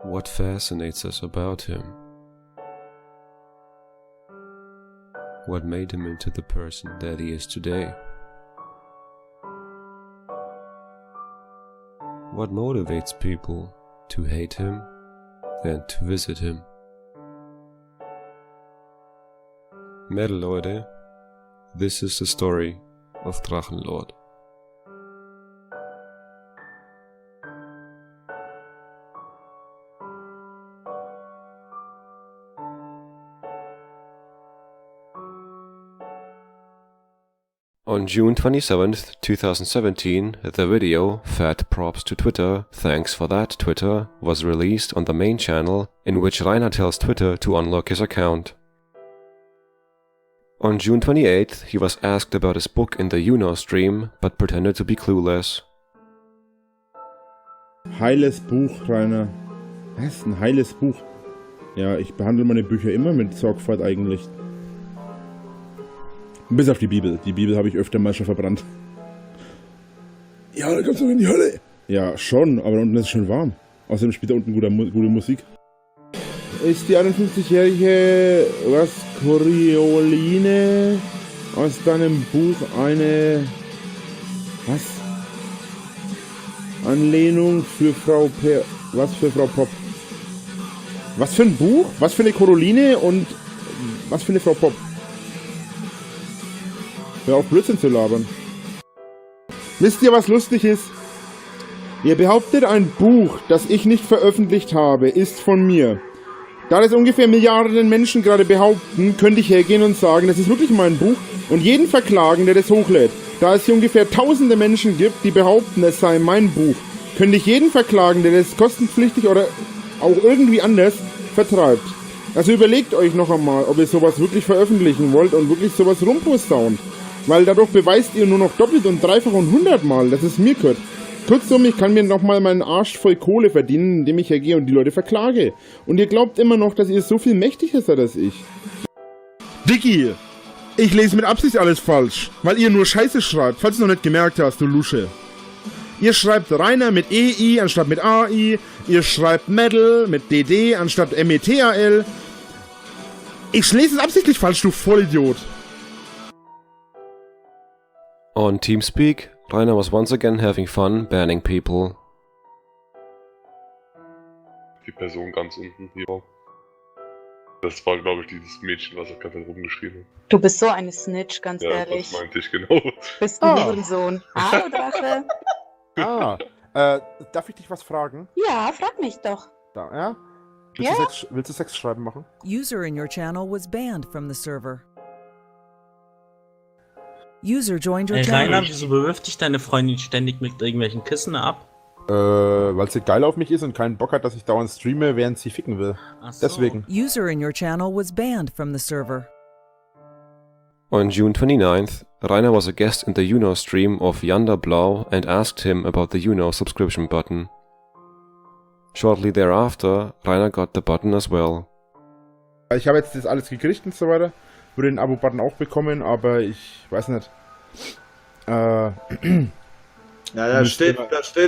What fascinates us about him? What made him into the person that he is today? What motivates people to hate him and to visit him? Metal Leute, this is the story of Drachenlord. On June 27th, 2017, the video, Fat Props to Twitter, Thanks for That Twitter, was released on the main channel, in which Rainer tells Twitter to unlock his account. On June 28th, he was asked about his book in the stream, but pretended to be clueless. Heiles Buch, Rainer. Was? Ein heiles Buch? Ja, ich behandle meine Bücher immer mit Sorgfalt eigentlich. Bis auf die Bibel. Die Bibel habe ich öfter mal schon verbrannt. Ja, da kommst du in die Hölle. Ja, schon, aber da unten ist es schon warm. Außerdem spielt da unten gute Musik. Ist die 51-jährige Corioline aus deinem Buch eine... Was? Anlehnung für Frau Was für Frau Pop? Was für ein Buch? Was für eine Caroline und was für eine Frau Pop? Hör auf Blödsinn zu labern. Wisst ihr, was lustig ist? Ihr behauptet, ein Buch, das ich nicht veröffentlicht habe, ist von mir. Da das ungefähr Milliarden Menschen gerade behaupten, könnte ich hergehen und sagen, das ist wirklich mein Buch und jeden verklagen, der das hochlädt. Da es hier ungefähr tausende Menschen gibt, die behaupten, es sei mein Buch, könnte ich jeden verklagen, der das kostenpflichtig oder auch irgendwie anders vertreibt. Also überlegt euch noch einmal, ob ihr sowas wirklich veröffentlichen wollt und wirklich sowas rumposaunt. Weil dadurch beweist ihr nur noch doppelt und dreifach und 100-mal, dass es mir gehört. Kurzum, ich kann mir nochmal meinen Arsch voll Kohle verdienen, indem ich hergehe und die Leute verklage. Und ihr glaubt immer noch, dass ihr so viel mächtiger seid als ich. Dicky, ich lese mit Absicht alles falsch, weil ihr nur Scheiße schreibt, falls du noch nicht gemerkt hast, du Lusche. Ihr schreibt Rainer mit EI anstatt mit AI, ihr schreibt Metal mit DD anstatt METAL. Ich lese es absichtlich falsch, du Vollidiot. On TeamSpeak, Rainer was once again having fun banning people. Die Person ganz unten hier. Das war, glaube ich, dieses Mädchen, was auch gerade rumgeschrieben hat. Du bist so eine Snitch, ganz Ja, ehrlich. das meinte ich genau. Bist ein Hurensohn. Hallo, Drache. Darf ich dich was fragen? Ja, frag mich doch. Da, ja? Ja? Willst du Sex schreiben machen? User in your channel was banned from the server. User joined your channel. Rainer, wieso bewirft dich deine Freundin ständig mit irgendwelchen Kissen ab? Weil sie geil auf mich ist und keinen Bock hat, dass ich dauernd streame, während sie ficken will. Ach so. Deswegen. User in your channel was banned from the server. On June 29th, Rainer was a guest in the stream of Blau and asked him about the subscription button. Shortly thereafter, Rainer got the button as well. Ich habe jetzt das alles gekriegt und so weiter. Würde den Abo-Button auch bekommen, aber ich weiß nicht. Ja, da steht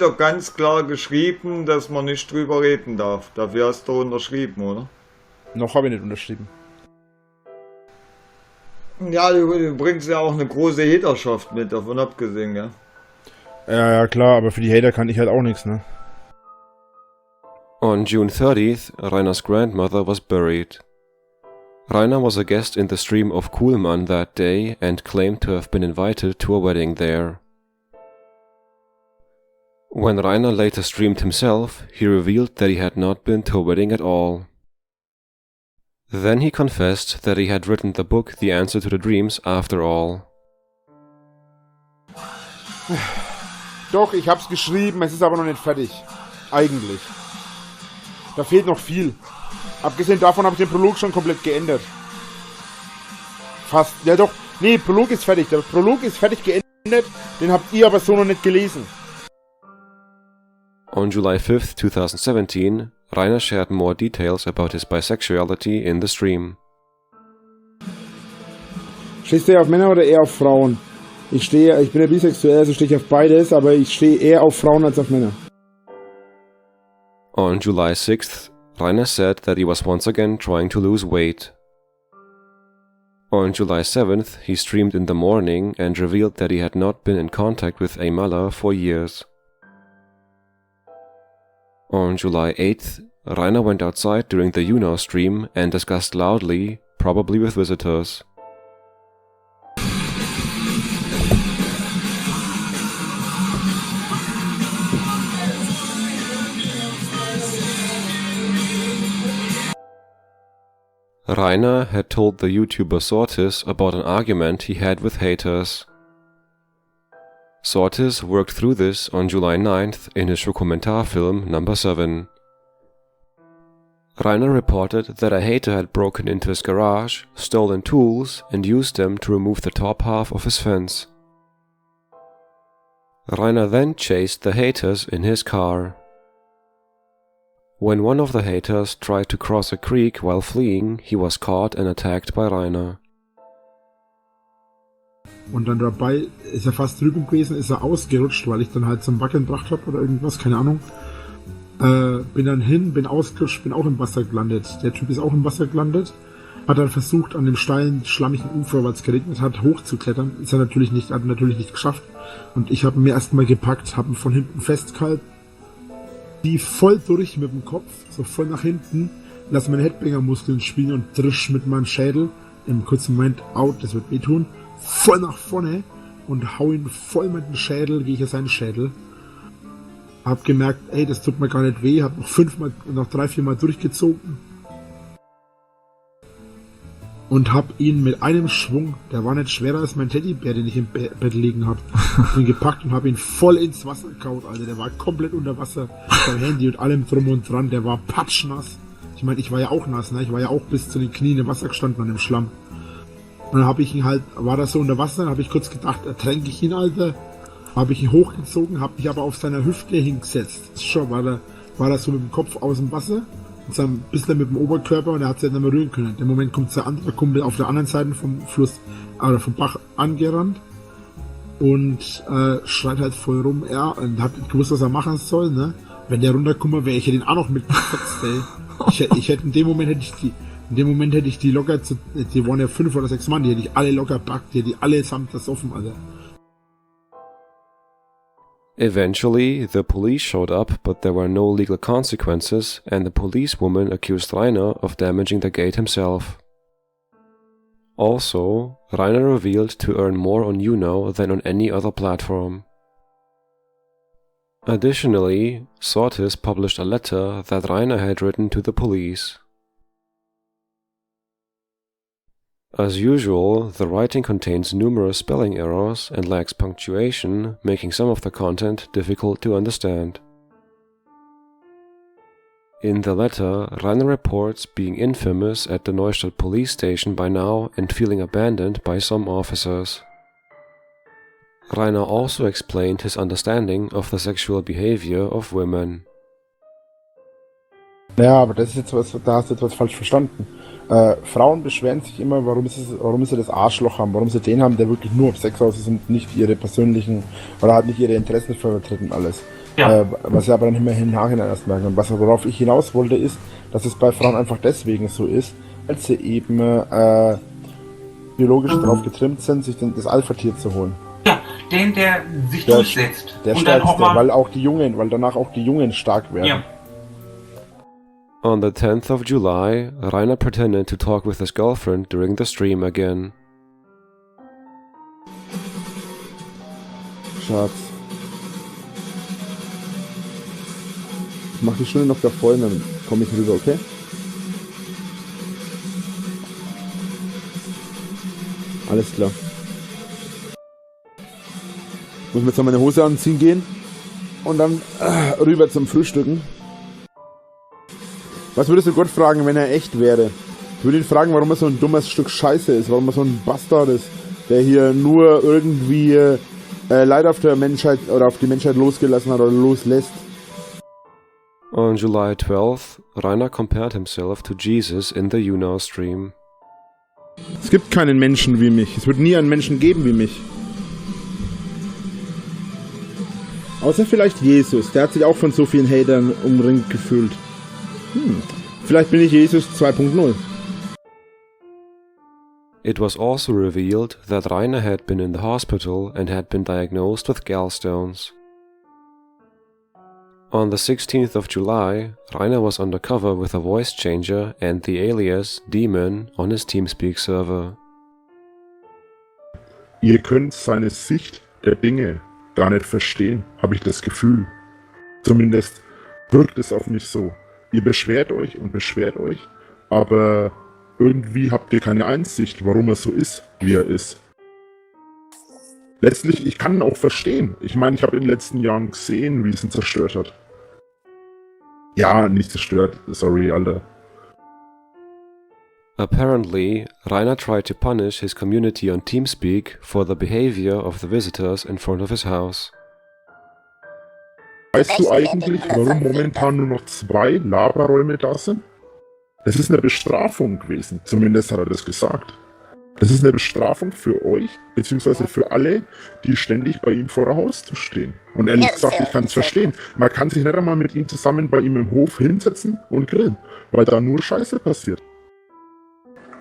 doch ganz klar geschrieben, dass man nicht drüber reden darf. Dafür hast du unterschrieben, oder? Noch habe ich nicht unterschrieben. Ja, du bringst ja auch eine große Haterschaft mit, davon abgesehen, ja. Ja, klar, aber für die Hater kann ich halt auch nichts, ne? On June 30th, Rainer's grandmother was buried. Rainer was a guest in the stream of Kuhlmann that day and claimed to have been invited to a wedding there. When Rainer later streamed himself, he revealed that he had not been to a wedding at all. Then he confessed that he had written the book The Answer to the Dreams after all. Doch, ich hab's geschrieben, es ist aber noch nicht fertig. Eigentlich. Da fehlt noch viel. Abgesehen davon habe ich den Prolog schon komplett geändert. Fast. Ja doch. Nee, Prolog ist fertig. Der Prolog ist fertig geändert. Den habt ihr aber so noch nicht gelesen. On July 5th, 2017, Rainer shared more details about his bisexuality in the stream. Stehst du eher auf Männer oder eher auf Frauen? Ich bin ja bisexuell, also stehe ich auf beides, aber ich stehe eher auf Frauen als auf Männer. On July 6th, Rainer said that he was once again trying to lose weight. On July 7th, he streamed in the morning and revealed that he had not been in contact with Amala for years. On July 8th, Rainer went outside during the stream and discussed loudly, probably with visitors. Rainer had told the YouTuber Sortis about an argument he had with haters. Sortis worked through this on July 9th in his Dokumentarfilm number 7. Rainer reported that a hater had broken into his garage, stolen tools, and used them to remove the top half of his fence. Rainer then chased the haters in his car. When one of the haters tried to cross a creek while fleeing, he was caught and attacked by Rainer. Und dann dabei ist er fast drüben gewesen, ist er ausgerutscht, weil ich dann halt zum Wackeln gebracht habe oder irgendwas, keine Ahnung. Bin dann hin, bin ausgerutscht, bin auch im Wasser gelandet. Der Typ ist auch im Wasser gelandet, hat dann versucht, an dem steilen, schlammigen Ufer, weil es geregnet hat, hochzuklettern. Ist er natürlich nicht, hat natürlich nicht geschafft. Und ich habe ihn mir erstmal gepackt, habe ihn von hinten festgehalten, die voll durch mit dem Kopf, so voll nach hinten, lass meine Headbanger-Muskeln spielen und drisch mit meinem Schädel, im kurzen Moment, out, das wird wehtun, voll nach vorne und hau ihn voll mit dem Schädel gegen seinen Schädel. Hab gemerkt, ey, das tut mir gar nicht weh, hab noch 3-4 Mal durchgezogen und hab ihn mit einem Schwung, der war nicht schwerer als mein Teddybär, den ich im Bett liegen hab, ihn gepackt und hab ihn voll ins Wasser gehauen, Alter. Der war komplett unter Wasser, sein Handy und allem drum und dran, der war patschnass. Ich meine, ich war ja auch nass, ne? Ich war ja auch bis zu den Knien im Wasser gestanden und im Schlamm. Und dann hab ich ihn halt, war das so unter Wasser, dann hab ich kurz gedacht, ertränke ich ihn, Alter. Hab ich ihn hochgezogen, hab mich aber auf seiner Hüfte hingesetzt. Schon war er so mit dem Kopf aus dem Wasser. Und ein bisschen mit dem Oberkörper und er hat sich nicht mehr rühren können. Im Moment kommt der andere Kumpel auf der anderen Seite vom Fluss, oder vom Bach angerannt und schreit halt voll rum, ja, und hat nicht gewusst, was er machen soll, ne? Wenn der runterkommt, wäre ich ja den auch noch mitgefotzt, ey. Ich hätte in dem Moment hätte ich die locker, die waren ja 5 oder 6 Mann, die hätte ich alle locker packt, die hätte ich allesamt ersoffen, Alter. Eventually, the police showed up, but there were no legal consequences, and the policewoman accused Rainer of damaging the gate himself. Also, Rainer revealed to earn more on Uno than on any other platform. Additionally, Sortis published a letter that Rainer had written to the police. As usual, the writing contains numerous spelling errors and lacks punctuation, making some of the content difficult to understand. In the letter, Rainer reports being infamous at the Neustadt police station by now and feeling abandoned by some officers. Rainer also explained his understanding of the sexual behavior of women. Ja, aber das ist jetzt was, da hast du etwas falsch verstanden. Frauen beschweren sich immer, warum sie das Arschloch haben, warum sie den haben, der wirklich nur auf Sex aus ist und nicht ihre persönlichen, oder hat nicht ihre Interessen vertreten alles. Ja. Was sie aber dann immer im Nachhinein erst merken. Und worauf ich hinaus wollte, ist, dass es bei Frauen einfach deswegen so ist, weil sie eben biologisch drauf getrimmt sind, sich das Alpha-Tier zu holen. Ja, der sich durchsetzt. Der und stärkste, weil danach auch die Jungen stark werden. Ja. On the 10th of July, Rainer pretended to talk with his girlfriend during the stream again. Schatz. Ich mach die Stunde noch da voll, dann komme ich rüber, okay? Alles klar. Muss mir jetzt noch meine Hose anziehen gehen und dann rüber zum Frühstücken. Was würdest du Gott fragen, wenn er echt wäre? Ich würde ihn fragen, warum er so ein dummes Stück Scheiße ist, warum er so ein Bastard ist, der hier nur irgendwie Leid auf der Menschheit oder auf die Menschheit losgelassen hat oder loslässt. On July 12th, Rainer compared himself to Jesus in the stream. Es gibt keinen Menschen wie mich. Es wird nie einen Menschen geben wie mich. Außer vielleicht Jesus, der hat sich auch von so vielen Hatern umringt gefühlt. Vielleicht bin ich Jesus 2.0. It was also revealed that Rainer had been in the hospital and had been diagnosed with gallstones. On the 16th of July, Rainer was undercover with a voice changer and the alias Demon on his TeamSpeak server. Ihr könnt seine Sicht der Dinge gar nicht verstehen, habe ich das Gefühl. Zumindest wirkt es auf mich so. Ihr beschwert euch, aber irgendwie habt ihr keine Einsicht, warum er so ist, wie er ist. Letztlich, ich kann ihn auch verstehen. Ich meine, ich habe in den letzten Jahren gesehen, wie es ihn zerstört hat. Ja, nicht zerstört, sorry, Alter. Apparently, Rainer tried to punish his community on TeamSpeak for the behavior of the visitors in front of his house. Weißt du eigentlich, warum momentan nur noch 2 Laberräume da sind? Das ist eine Bestrafung gewesen, zumindest hat er das gesagt. Das ist eine Bestrafung für euch, beziehungsweise für alle, die ständig bei ihm vor der Haustür stehen. Und ehrlich gesagt, ich kann es verstehen. Man kann sich nicht einmal mit ihm zusammen bei ihm im Hof hinsetzen und grillen, weil da nur Scheiße passiert.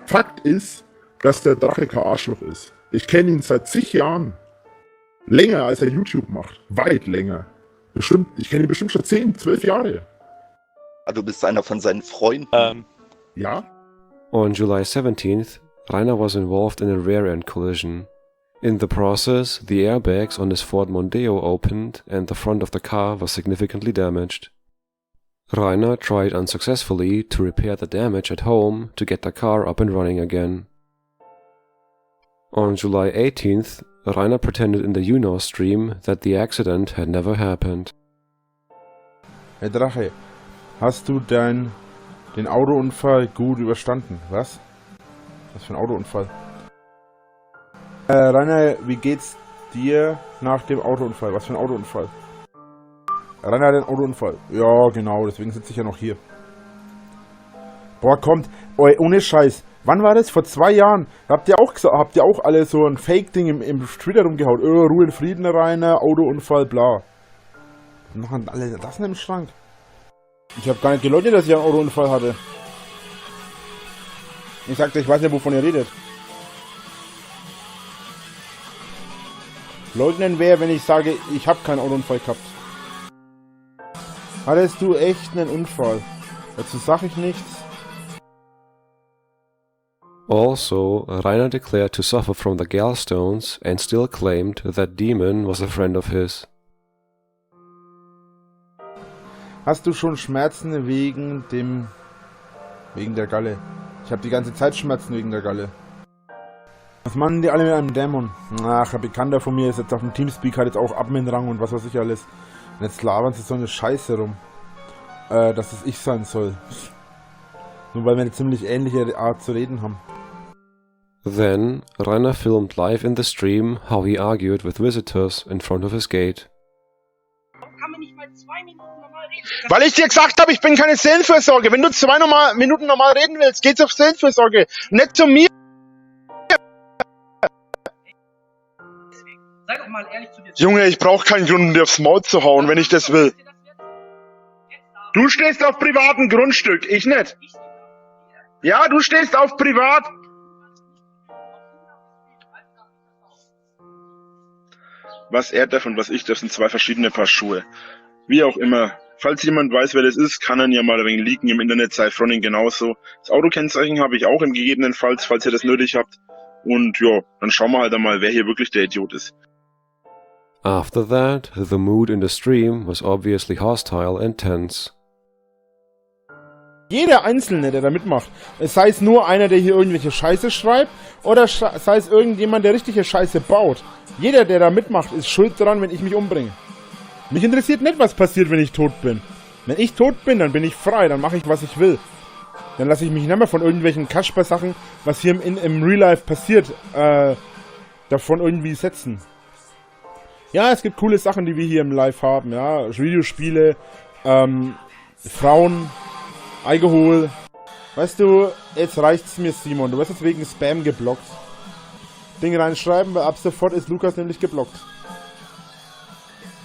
Fakt ist, dass der Drache kein Arschloch ist. Ich kenne ihn seit zig Jahren. Länger als er YouTube macht. Weit länger. Bestimmt, ich kenne ihn bestimmt schon 10, 12 Jahre. Du bist einer von seinen Freunden. Ja? On July 17th, Rainer was involved in a rear-end collision. In the process, the airbags on his Ford Mondeo opened and the front of the car was significantly damaged. Rainer tried unsuccessfully to repair the damage at home to get the car up and running again. On July 18th, Rainer pretended in the Uno stream that the accident had never happened. Herr Drache, hast du den Autounfall gut überstanden? Was? Was für ein Autounfall? Rainer, wie geht's dir nach dem Autounfall? Was für ein Autounfall? Rainer hat einen Autounfall. Ja, genau, deswegen sitze ich ja noch hier. Boah, kommt. Oi, ohne Scheiß. Wann war das? Vor 2 Jahren. Habt ihr auch alle so ein Fake-Ding im Twitter rumgehauen? Ruhe in Frieden, Rainer, Autounfall, bla. Machen alle das denn im Schrank? Ich habe gar nicht geleugnet, dass ich einen Autounfall hatte. Ich sagte, ich weiß nicht, wovon ihr redet. Leugnen wäre, wenn ich sage, ich habe keinen Autounfall gehabt. Hattest du echt einen Unfall? Dazu sage ich nichts. Also, Rainer declared to suffer from the gallstones and still claimed that Demon was a friend of his. Hast du schon Schmerzen wegen der Galle? Ich habe die ganze Zeit Schmerzen wegen der Galle. Was machen die alle mit einem Dämon? Ach, ein Bekannter von mir ist jetzt auf dem Teamspeak, hat jetzt auch Admin-Rang und was weiß ich alles. Und jetzt labern sie so eine Scheiße rum. Dass es ich sein soll. Nur weil wir eine ziemlich ähnliche Art zu reden haben. Then, Rainer filmed live in the stream how he argued with visitors in front of his gate. Weil ich dir gesagt habe, ich bin keine Seelenfürsorge. Wenn du 2 Minuten normal reden willst, geht's auf Seelenfürsorge. Nicht zu mir. Sei doch mal ehrlich zu dir. Junge, ich brauche keinen Grund, um dir aufs Maul zu hauen, wenn ich das will. Du stehst auf privatem Grundstück, ich nicht. Ja, du stehst auf privat. Was er darf und was ich darf, sind 2 verschiedene Paar Schuhe. Wie auch immer. Falls jemand weiß, wer das ist, kann er ja mal ein wenig leaken im Internet, sei Fronting genauso. Das Autokennzeichen habe ich auch im gegebenenfalls, falls ihr das nötig habt. Und ja, dann schauen wir halt einmal, wer hier wirklich der Idiot ist. After that, the mood in the stream was obviously hostile and tense. Jeder Einzelne, der da mitmacht, sei es nur einer, der hier irgendwelche Scheiße schreibt, oder sei es irgendjemand, der richtige Scheiße baut. Jeder, der da mitmacht, ist schuld daran, wenn ich mich umbringe. Mich interessiert nicht, was passiert, wenn ich tot bin. Wenn ich tot bin, dann bin ich frei, dann mache ich, was ich will. Dann lasse ich mich nicht mehr von irgendwelchen Kasper-Sachen, was hier im Real Life passiert, davon irgendwie setzen. Ja, es gibt coole Sachen, die wir hier im Live haben, ja. Videospiele, Frauen, Alkohol. Weißt du, jetzt reicht's mir, Simon. Du wirst jetzt wegen Spam geblockt. Ding reinschreiben, weil ab sofort ist Lukas nämlich geblockt.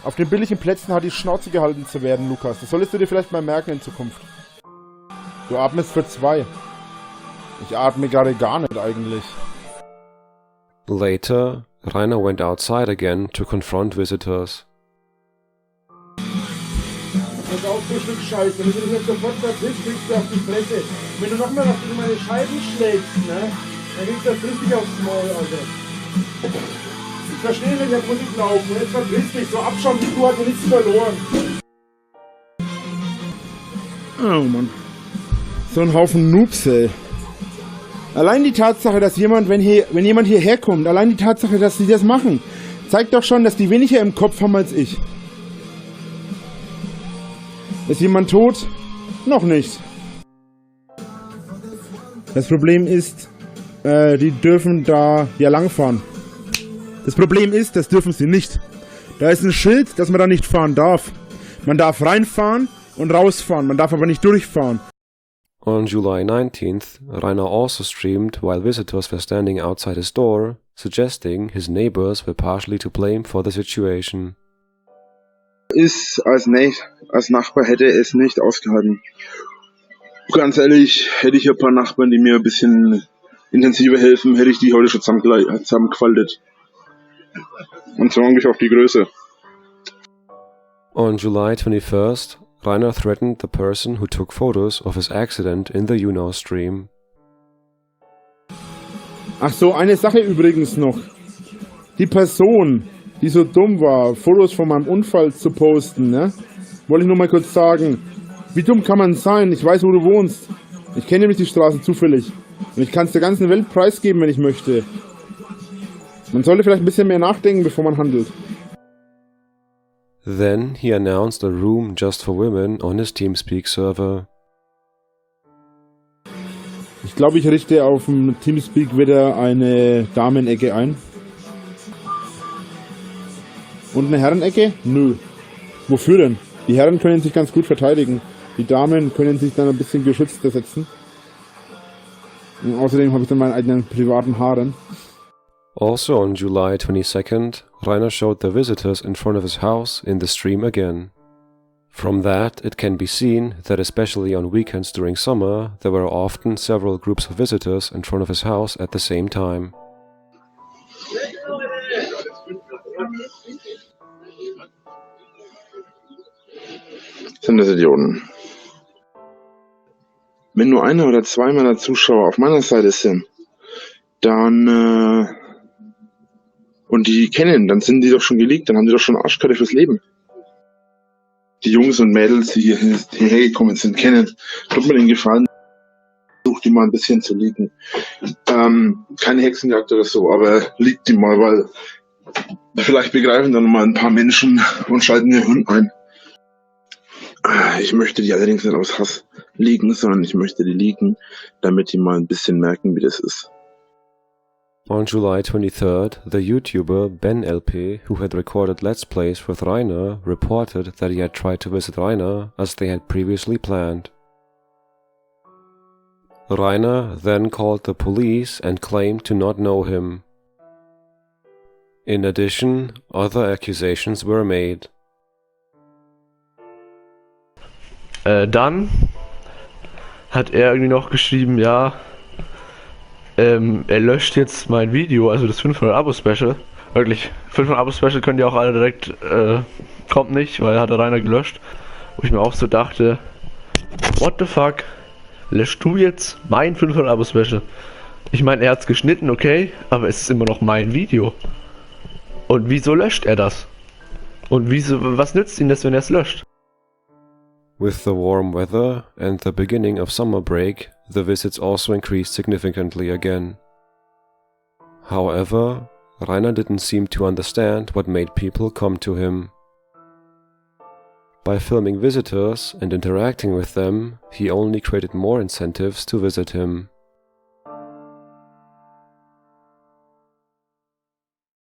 Auf den billigen Plätzen hat die Schnauze gehalten zu werden, Lukas. Das solltest du dir vielleicht mal merken in Zukunft. Du atmest für 2. Ich atme gerade gar nicht eigentlich. Later, Rainer went outside again to confront visitors. Pass auf, du Stück Scheiße. Wenn du dich jetzt sofort verpisst, kriegst du auf die Fresse. Und wenn du noch mal was gegen meine Scheiben schlägst, ne? Dann kriegst du das richtig aufs Maul, Alter. Ich verstehe nicht, ich muss nicht laufen. Und jetzt verpiss dich. So abschauen wie du, hat mir nichts verloren. Oh Mann. So ein Haufen Noobs, ey. Allein die Tatsache, dass wenn jemand hierher kommt, allein die Tatsache, dass sie das machen, zeigt doch schon, dass die weniger im Kopf haben als ich. Ist jemand tot? Noch nicht. Das Problem ist, die dürfen da ja langfahren. Das Problem ist, das dürfen sie nicht. Da ist ein Schild, dass man da nicht fahren darf. Man darf reinfahren und rausfahren, man darf aber nicht durchfahren. On July 19th, Rainer also streamed while visitors were standing outside his door, suggesting his neighbors were partially to blame for the situation. Als Nachbar hätte es nicht ausgehalten. Ganz ehrlich, hätte ich ein paar Nachbarn, die mir ein bisschen intensiver helfen, hätte ich die heute schon zusammengefaltet. Und so ungefähr auf die Größe. On July 21st, Rainer threatened the person who took photos of his accident in the stream. Ach so, eine Sache übrigens noch. Die Person, die so dumm war, Fotos von meinem Unfall zu posten, ne? Wollte ich nur mal kurz sagen. Wie dumm kann man sein? Ich weiß, wo du wohnst. Ich kenne nämlich die Straße zufällig. Und ich kann es der ganzen Welt preisgeben, wenn ich möchte. Man sollte vielleicht ein bisschen mehr nachdenken, bevor man handelt. Then he announced a room just for women on his TeamSpeak server. Ich glaube, ich richte auf dem TeamSpeak wieder eine Damenecke ein. Und eine Herrenecke? Nö. Wofür denn? Die Herren können sich ganz gut verteidigen. Die Damen können sich dann ein bisschen geschützter setzen. Und außerdem habe ich dann meinen eigenen privaten Harem. Also on July 22nd, Rainer showed the visitors in front of his house in the stream again. From that, it can be seen that especially on weekends during summer, there were often several groups of visitors in front of his house at the same time. Sind das Idioten. Wenn nur einer oder zwei meiner Zuschauer auf meiner Seite sind, dann und die kennen, dann sind die doch schon geleakt, dann haben die doch schon Arschkarte fürs Leben. Die Jungs und Mädels, die hierher gekommen sind, kennen. Tut mir den Gefallen, versucht die mal ein bisschen zu leaken. Keine Hexenjagd oder so, aber leakt die mal, weil vielleicht begreifen dann mal ein paar Menschen und schalten ihr Hund ein. Ich möchte die allerdings nicht aus Hass leaken, sondern ich möchte die leaken, damit die mal ein bisschen merken, wie das ist. On July 23rd, the YouTuber Ben LP, who had recorded Let's Plays with Rainer, reported that he had tried to visit Rainer as they had previously planned. Rainer then called the police and claimed to not know him. In addition, other accusations were made. Dann hat er irgendwie noch geschrieben, ja, er löscht jetzt mein Video, also das 500-Abo-Special. Wirklich, 500-Abo-Special könnt ihr auch alle direkt, kommt nicht, weil er hat Rainer gelöscht. Wo ich mir auch so dachte, what the fuck, löscht du jetzt mein 500-Abo-Special? Ich meine, er hat's geschnitten, okay, aber es ist immer noch mein Video. Und wieso löscht er das? Und wieso, was nützt ihm das, wenn er es löscht? With the warm weather and the beginning of summer break, the visits also increased significantly again. However, Rainer didn't seem to understand what made people come to him. By filming visitors and interacting with them, he only created more incentives to visit him.